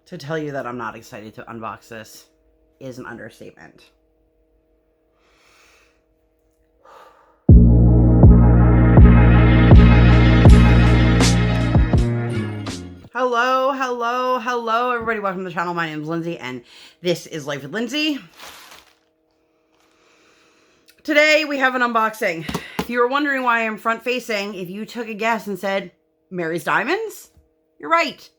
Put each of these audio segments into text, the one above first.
To tell you that I'm not excited to unbox this is an understatement. Hello, everybody. Welcome to the channel. My name is Lindsay, and this is Life with Lindsay. Today, we have an unboxing. If you were wondering why I'm front-facing, if you took a guess and said, Mary's Diamonds, you're right.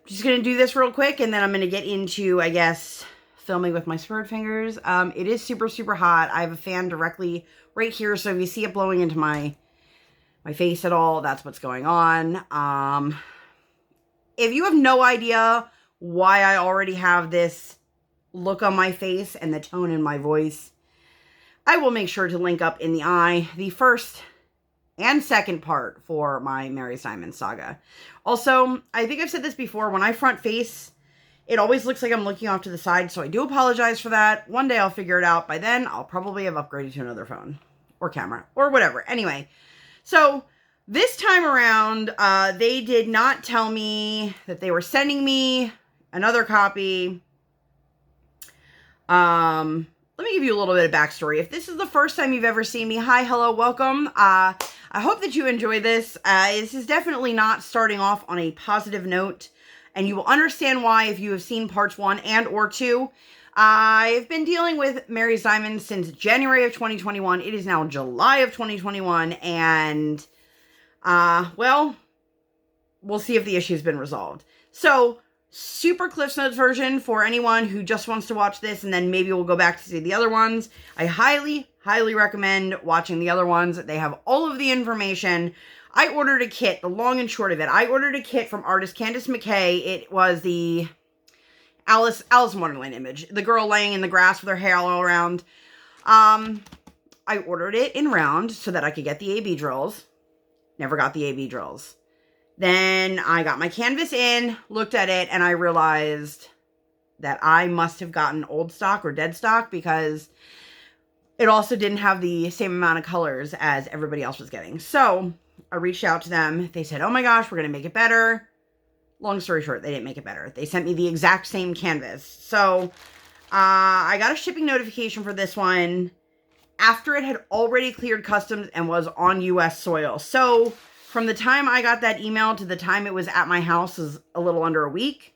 Just going to do this real quick, and then I'm going to get into, I guess, filming with my spurred fingers. It is super, super hot. I have a fan directly right here, so if you see it blowing into my face at all, that's what's going on. If you have no idea why I already have this look on my face and the tone in my voice, I will make sure to link up in the eye the first and second part for my Mary's Diamonds saga. Also, I think I've said this before, when I front face, it always looks like I'm looking off to the side, so I do apologize for that. One day I'll figure it out. By then, I'll probably have upgraded to another phone or camera or whatever. Anyway, so this time around, they did not tell me that they were sending me another copy. Let me give you a little bit of backstory. If this is the first time you've ever seen me, hi, hello, welcome. I hope that you enjoy this. This is definitely not starting off on a positive note, and you will understand why if you have seen parts 1 and or 2. I've been dealing with Mary's Diamonds since January of 2021. It is now July of 2021, and, well, we'll see if the issue's been resolved. So, super Cliff's Notes version for anyone who just wants to watch this, and then maybe we'll go back to see the other ones. I highly, highly recommend watching the other ones. They have all of the information. I ordered a kit, the long and short of it. I ordered a kit from artist Candace McKay. It was the Alice in Wonderland image. The girl laying in the grass with her hair all around. I ordered it in round so that I could get the AB drills. Never got the AB drills. Then I got my canvas in, looked at it, and I realized that I must have gotten old stock or dead stock because it also didn't have the same amount of colors as everybody else was getting. So I reached out to them. They said, oh my gosh, we're going to make it better. Long story short, they didn't make it better. They sent me the exact same canvas. So I got a shipping notification for this one after it had already cleared customs and was on U.S. soil. So from the time I got that email to the time it was at my house is a little under a week.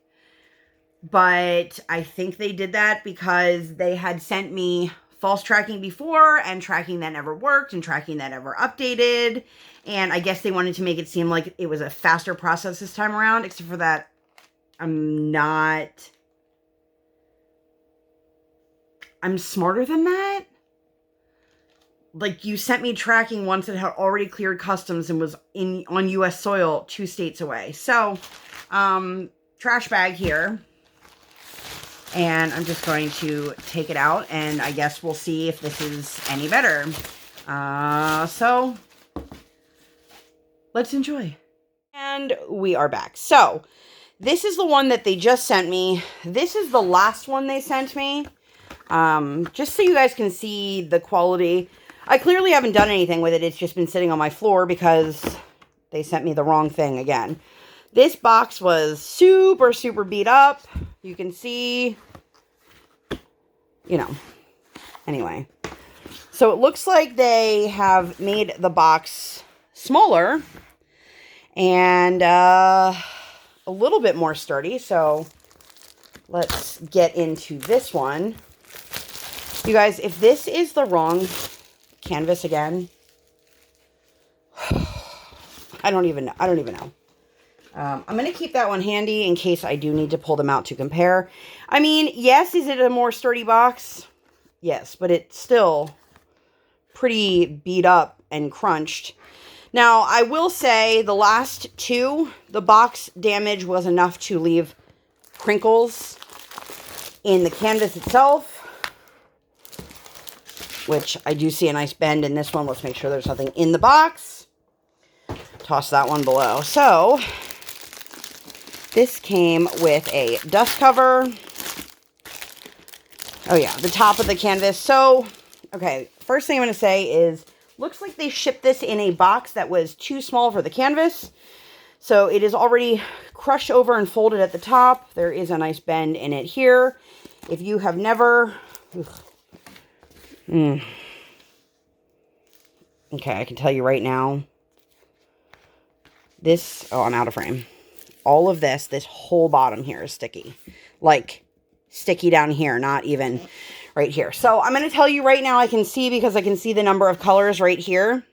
But I think they did that because they had sent me false tracking before, and tracking that never worked, and tracking that never updated. And I guess they wanted to make it seem like it was a faster process this time around, except for that I'm smarter than that. Like, you sent me tracking once it had already cleared customs and was on U.S. soil 2 states away. So, trash bag here. And I'm just going to take it out, and I guess we'll see if this is any better. So, let's enjoy. And we are back. So, this is the one that they just sent me. This is the last one they sent me. Just so you guys can see the quality. I clearly haven't done anything with it. It's just been sitting on my floor because they sent me the wrong thing again. This box was super, super beat up. You can see, you know, anyway. So it looks like they have made the box smaller and a little bit more sturdy. So let's get into this one. You guys, if this is the wrong canvas again, I don't even know. I'm going to keep that one handy in case I do need to pull them out to compare. I mean, yes, is it a more sturdy box? Yes, but it's still pretty beat up and crunched. Now, I will say the last 2, the box damage was enough to leave crinkles in the canvas itself, which I do see a nice bend in this one. Let's make sure there's nothing in the box. Toss that one below. So, this came with a dust cover. Oh yeah, the top of the canvas. So, okay, first thing I'm going to say is, looks like they shipped this in a box that was too small for the canvas. So it is already crushed over and folded at the top. There is a nice bend in it here. If you have never... Okay, I can tell you right now. This... Oh, I'm out of frame. All of this whole bottom here is sticky. Like, sticky down here, not even right here. So, I'm going to tell you right now, I can see, because I can see the number of colors right here,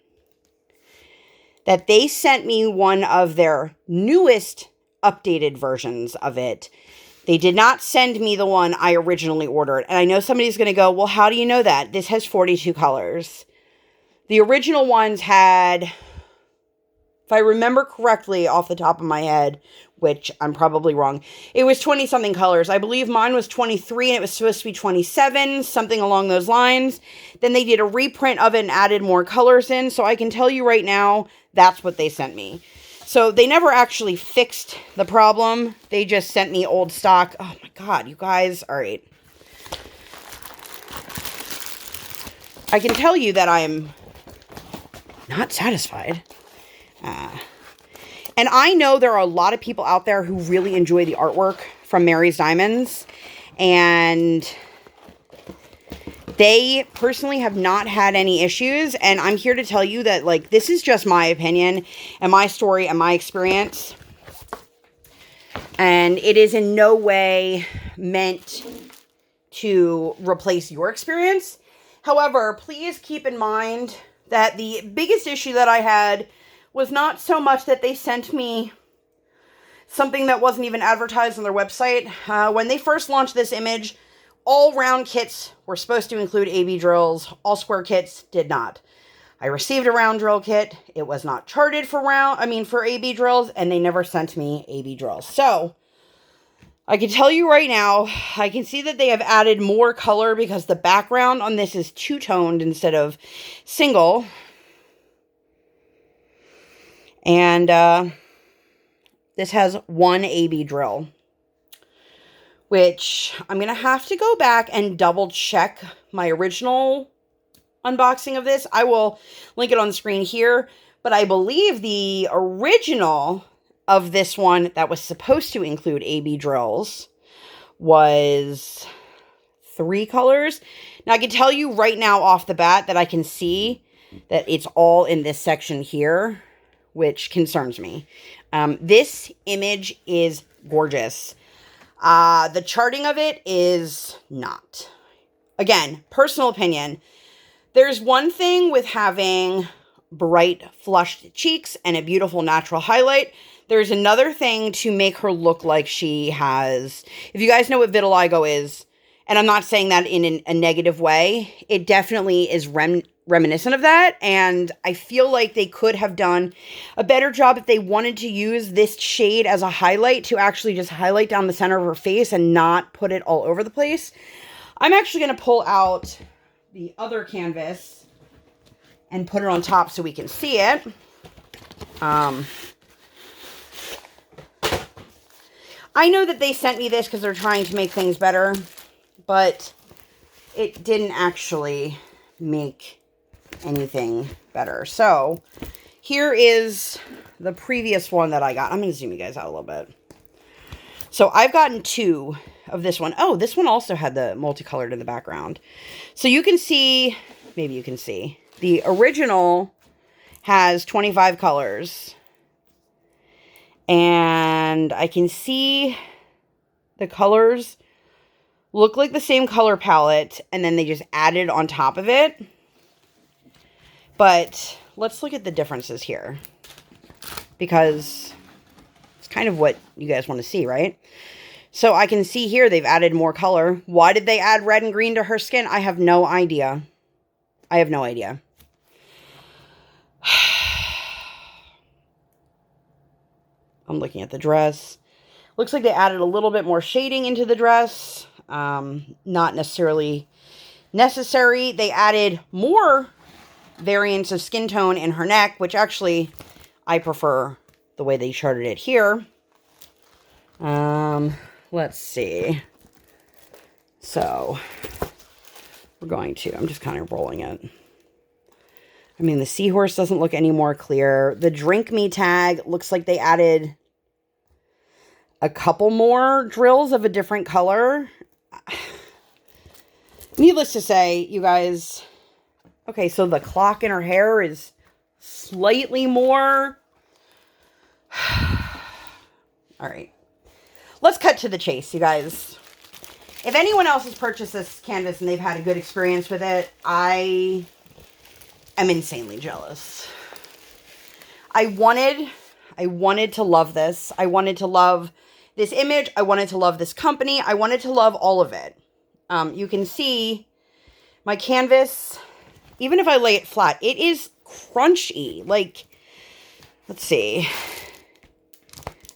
that they sent me one of their newest updated versions of it. They did not send me the one I originally ordered. And I know somebody's going to go, well, how do you know that? This has 42 colors. The original ones had, if I remember correctly off the top of my head, which I'm probably wrong, it was 20-something colors. I believe mine was 23 and it was supposed to be 27, something along those lines. Then they did a reprint of it and added more colors in. So I can tell you right now, that's what they sent me. So they never actually fixed the problem. They just sent me old stock. Oh my God, you guys. All right. I can tell you that I'm not satisfied. And I know there are a lot of people out there who really enjoy the artwork from Mary's Diamonds. And they personally have not had any issues. And I'm here to tell you that, like, this is just my opinion and my story and my experience. And it is in no way meant to replace your experience. However, please keep in mind that the biggest issue that I had was not so much that they sent me something that wasn't even advertised on their website. When they first launched this image, all round kits were supposed to include AB drills. All square kits did not. I received a round drill kit. It was not charted for for AB drills, and they never sent me AB drills. So, I can tell you right now, I can see that they have added more color because the background on this is two-toned instead of single. And this has one AB drill, which I'm going to have to go back and double check my original unboxing of this. I will link it on the screen here, but I believe the original of this one that was supposed to include AB drills was 3 colors. Now I can tell you right now off the bat that I can see that it's all in this section here, which concerns me. This image is gorgeous. The charting of it is not. Again, personal opinion. There's one thing with having bright, flushed cheeks and a beautiful natural highlight. There's another thing to make her look like she has... If you guys know what vitiligo is, and I'm not saying that in a negative way, it definitely is reminiscent of that, and I feel like they could have done a better job if they wanted to use this shade as a highlight to actually just highlight down the center of her face and not put it all over the place. I'm actually going to pull out the other canvas and put it on top so we can see it. I know that they sent me this because they're trying to make things better, but it didn't actually make anything better. So here is the previous one that I got. I'm going to zoom you guys out a little bit. So I've gotten 2 of this one. Oh, this one also had the multicolored in the background. So you can see, maybe you can see, the original has 25 colors. And I can see the colors look like the same color palette, and then they just added on top of it. But let's look at the differences here, because it's kind of what you guys want to see, right? So I can see here they've added more color. Why did they add red and green to her skin? I have no idea. I have no idea. I'm looking at the dress. Looks like they added a little bit more shading into the dress. Not necessarily necessary. They added more variants of skin tone in her neck, which actually I prefer the way they charted it here. Let's see. So we're going to, I'm just kind of rolling it. I mean, the seahorse doesn't look any more clear. The drink me tag looks like they added a couple more drills of a different color. Needless to say, you guys, okay, so the clock in her hair is slightly more. All right. Let's cut to the chase, you guys. If anyone else has purchased this canvas and they've had a good experience with it, I am insanely jealous. I wanted to love this. I wanted to love this image. I wanted to love this company. I wanted to love all of it. You can see my canvas, even if I lay it flat, it is crunchy. Like, let's see.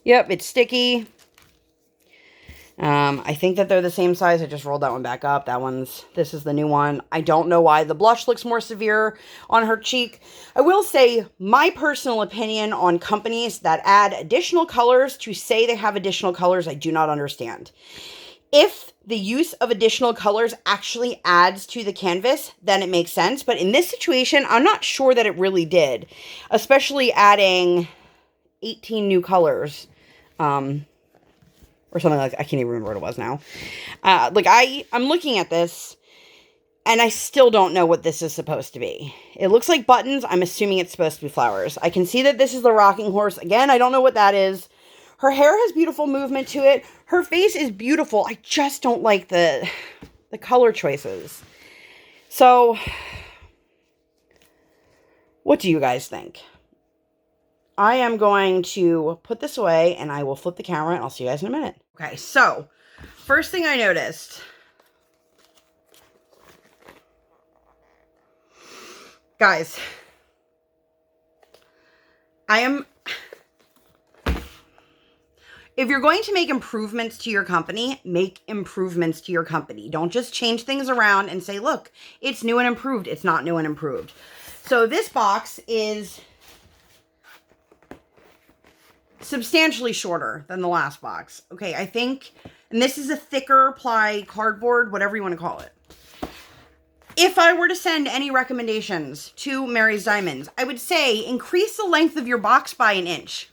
Yep, it's sticky. I think that they're the same size. I just rolled that one back up. This is the new one. I don't know why the blush looks more severe on her cheek. I will say my personal opinion on companies that add additional colors to say they have additional colors, I do not understand. If the use of additional colors actually adds to the canvas, then it makes sense. But in this situation, I'm not sure that it really did, especially adding 18 new colors, or something like that. I can't even remember what it was now. Like I'm looking at this and I still don't know what this is supposed to be. It looks like buttons. I'm assuming it's supposed to be flowers. I can see that this is the rocking horse. Again, I don't know what that is. Her hair has beautiful movement to it. Her face is beautiful. I just don't like the color choices. So, what do you guys think? I am going to put this away and I will flip the camera and I'll see you guys in a minute. Okay, so first thing I noticed. Guys, if you're going to make improvements to your company, make improvements to your company. Don't just change things around and say, look, it's new and improved. It's not new and improved. So this box is substantially shorter than the last box. Okay, I think, and this is a thicker ply cardboard, whatever you want to call it. If I were to send any recommendations to Mary's Diamonds, I would say increase the length of your box by an inch.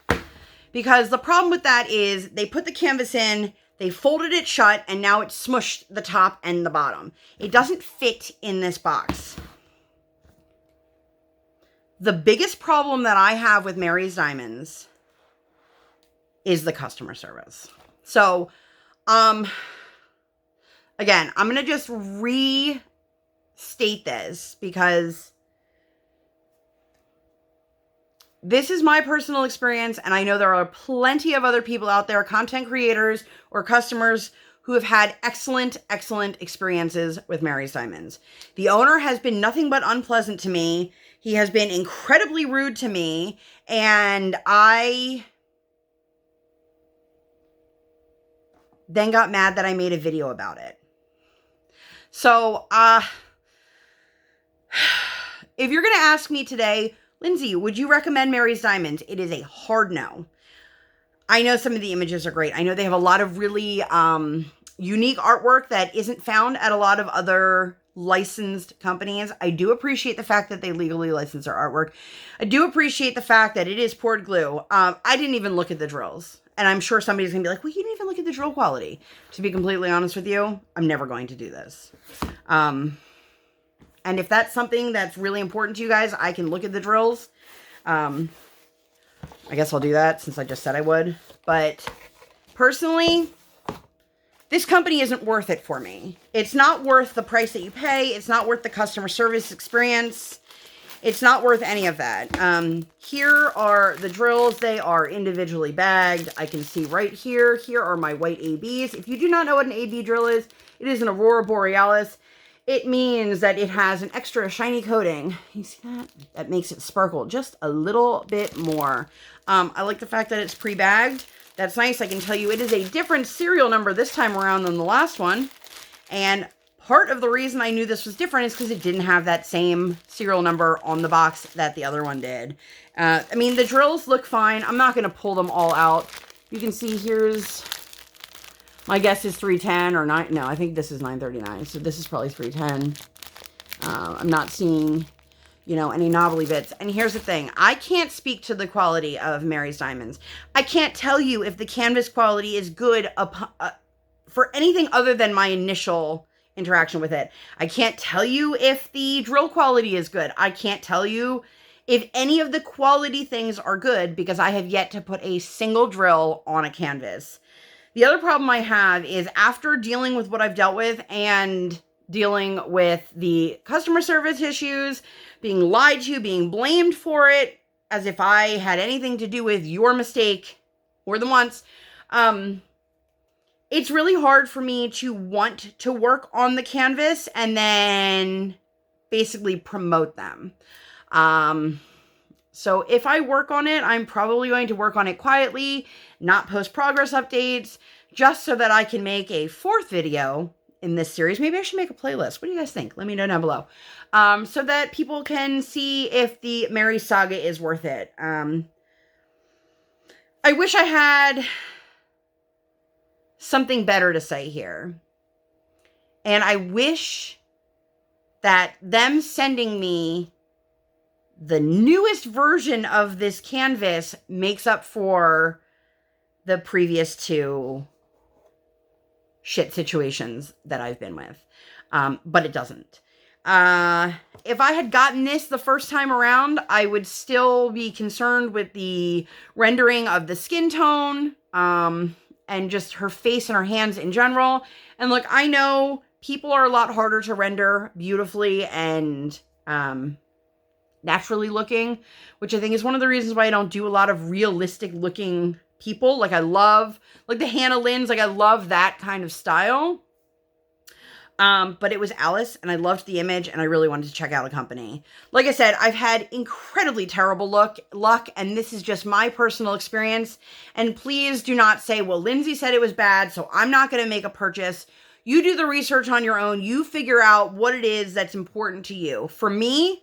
Because the problem with that is they put the canvas in, they folded it shut, and now it's smushed the top and the bottom. It doesn't fit in this box. The biggest problem that I have with Mary's Diamonds is the customer service. So, again, I'm going to just restate this because this is my personal experience, and I know there are plenty of other people out there, content creators or customers, who have had excellent, excellent experiences with Mary's Diamonds. The owner has been nothing but unpleasant to me. He has been incredibly rude to me, and I then got mad that I made a video about it. So, if you're going to ask me today, Lindsay, would you recommend Mary's Diamonds? It is a hard no. I know some of the images are great. I know they have a lot of really unique artwork that isn't found at a lot of other licensed companies. I do appreciate the fact that they legally license their artwork. I do appreciate the fact that it is poured glue. I didn't even look at the drills. And I'm sure somebody's going to be like, well, you didn't even look at the drill quality. To be completely honest with you, I'm never going to do this. And if that's something that's really important to you guys, I can look at the drills. I guess I'll do that since I just said I would. But personally, this company isn't worth it for me. It's not worth the price that you pay. It's not worth the customer service experience. It's not worth any of that. Here are the drills. They are individually bagged. I can see right here. Here are my white ABs. If you do not know what an AB drill is, it is an Aurora Borealis. It means that it has an extra shiny coating. You see that? That makes it sparkle just a little bit more. I like the fact that it's pre-bagged. That's nice. I can tell you it is a different serial number this time around than the last one. And part of the reason I knew this was different is because it didn't have that same serial number on the box that the other one did. I mean, the drills look fine. I'm not going to pull them all out. You can see here's, my guess is 310 or 9. No, I think this is 939. So this is probably 310. I'm not seeing you know, any knobbly bits. And here's the thing. I can't speak to the quality of Mary's Diamonds. I can't tell you if the canvas quality is good for anything other than my initial interaction with it. I can't tell you if the drill quality is good. I can't tell you if any of the quality things are good because I have yet to put a single drill on a canvas. The other problem I have is after dealing with what I've dealt with and dealing with the customer service issues, being lied to, being blamed for it, as if I had anything to do with your mistake more than once, it's really hard for me to want to work on the canvas and then basically promote them. So if I work on it, I'm probably going to work on it quietly, not post progress updates, just so that I can make a 4th video in this series. Maybe I should make a playlist. What do you guys think? Let me know down below. So that people can see if the Mary saga is worth it. I wish I had something better to say here. And I wish that them sending me the newest version of this canvas makes up for the previous 2 shit situations that I've been with. But it doesn't. If I had gotten this the first time around, I would still be concerned with the rendering of the skin tone, and just her face and her hands in general. And look, I know people are a lot harder to render beautifully and, naturally looking, which I think is one of the reasons why I don't do a lot of realistic looking people. Like I love, like the Hannah Lynn's, like I love that kind of style. But it was Alice and I loved the image and I really wanted to check out a company. Like I said, I've had incredibly terrible luck, and this is just my personal experience. And please do not say, well, Lindsay said it was bad, so I'm not going to make a purchase. You do the research on your own. You figure out what it is that's important to you. For me,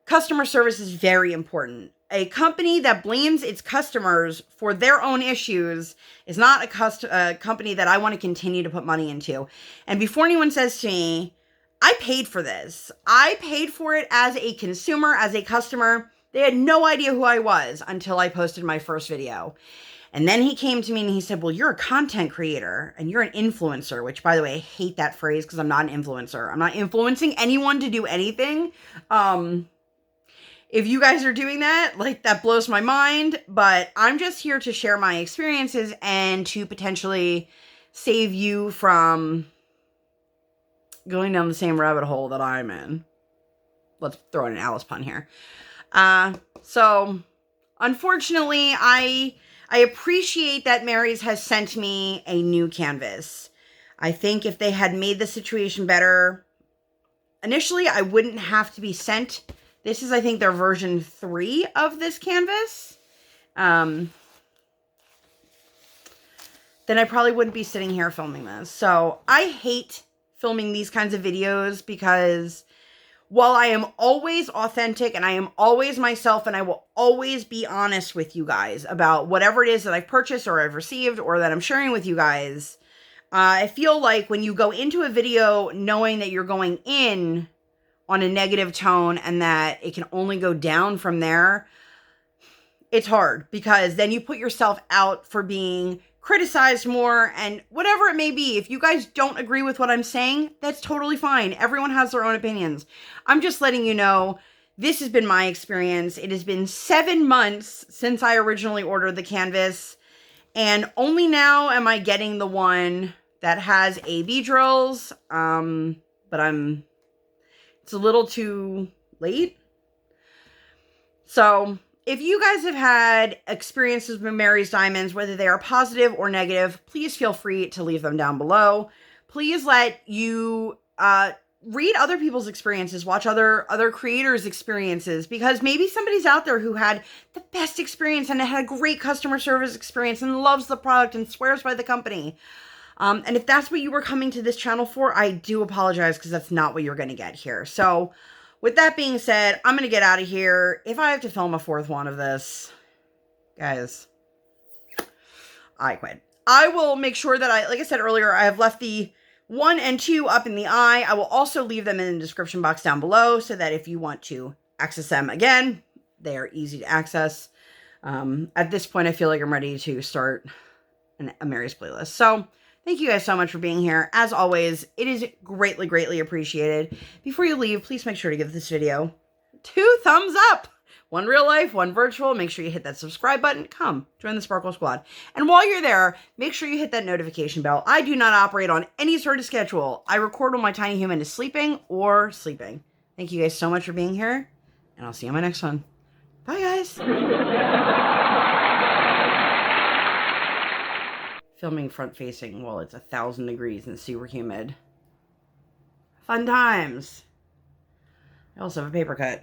customer service is very important. A company that blames its customers for their own issues is not a company that I want to continue to put money into. And before anyone says to me, I paid for this. I paid for it as a consumer, as a customer. They had no idea who I was until I posted my first video. And then he came to me and he said, well, you're a content creator and you're an influencer, which, by the way, I hate that phrase because I'm not an influencer. I'm not influencing anyone to do anything. If you guys are doing that, like, that blows my mind, but I'm just here to share my experiences and to potentially save you from going down the same rabbit hole that I'm in. Let's throw in an Alice pun here. So, unfortunately, I appreciate that Mary's has sent me a new canvas. I think if they had made the situation better, initially, I wouldn't have to be sent. This is, I think, their version 3 of this canvas. Then I probably wouldn't be sitting here filming this. So I hate filming these kinds of videos because while I am always authentic and I am always myself and I will always be honest with you guys about whatever it is that I've purchased or I've received or that I'm sharing with you guys, I feel like when you go into a video knowing that you're going in on a negative tone and that it can only go down from there, it's hard because then you put yourself out for being criticized more and whatever it may be. If you guys don't agree with what I'm saying, that's totally fine. Everyone has their own opinions. I'm just letting you know this has been my experience. It has been 7 months since I originally ordered the canvas, and only now am I getting the one that has AB drills, but it's a little too late. So if you guys have had experiences with Mary's Diamonds, whether they are positive or negative, please feel free to leave them down below. Please let you read other people's experiences, watch other creators' experiences, because maybe somebody's out there who had the best experience and had a great customer service experience and loves the product and swears by the company. And if that's what you were coming to this channel for, I do apologize because that's not what you're going to get here. So with that being said, I'm going to get out of here. If I have to film a 4th one of this, guys, I quit. I will make sure that like I said earlier, I have left the 1 and 2 up in the eye. I will also leave them in the description box down below so that if you want to access them. Again, they are easy to access. At this point, I feel like I'm ready to start a Mary's playlist. So thank you guys so much for being here. As always, it is greatly, greatly appreciated. Before you leave, please make sure to give this video 2 thumbs up. One real life, one virtual. Make sure you hit that subscribe button. Come, join the Sparkle Squad. And while you're there, make sure you hit that notification bell. I do not operate on any sort of schedule. I record when my tiny human is sleeping or sleeping. Thank you guys so much for being here, and I'll see you on my next one. Bye, guys. Filming front-facing while it's 1,000 degrees and super humid. Fun times. I also have a paper cut.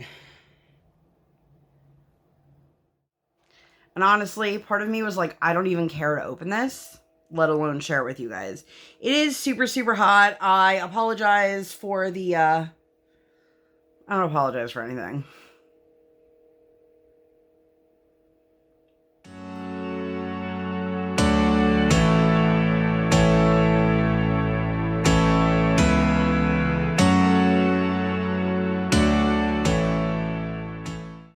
And honestly, part of me was like, I don't even care to open this, let alone share it with you guys. It is super, super hot. I apologize for the, I don't apologize for anything.